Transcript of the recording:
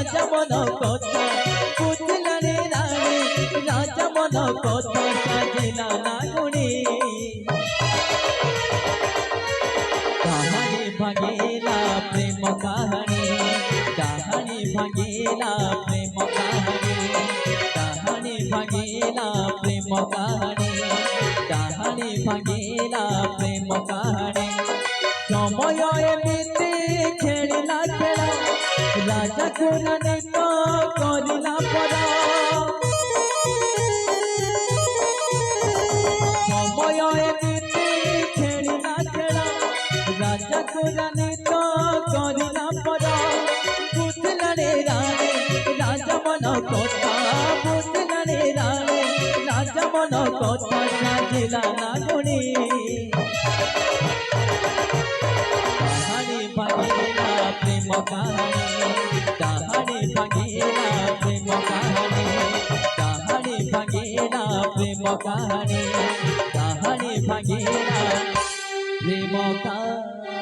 राजा मन कथा बुझला रे रानी राजा मन कथा साजिला नागुणी कहानी भागेला प्रेम कहानी भागेला प्रेम कहानी भागेला प्रेम कहानी भागेला प्रेम कहानी समय एमती खेला खेला राजा को रानी तो करला परा समय एमती खेला खेला राजा को रानी तो करला परा बुझला रे रानी राजा मन कथा बुझला रे रानी राजा मन कथा साजिला नागुणी कहानी भागेला प्रेम कहानी भागेला प्रेम कहानी भागेला प्रेम कहानी भागेला प्रेम कहानी।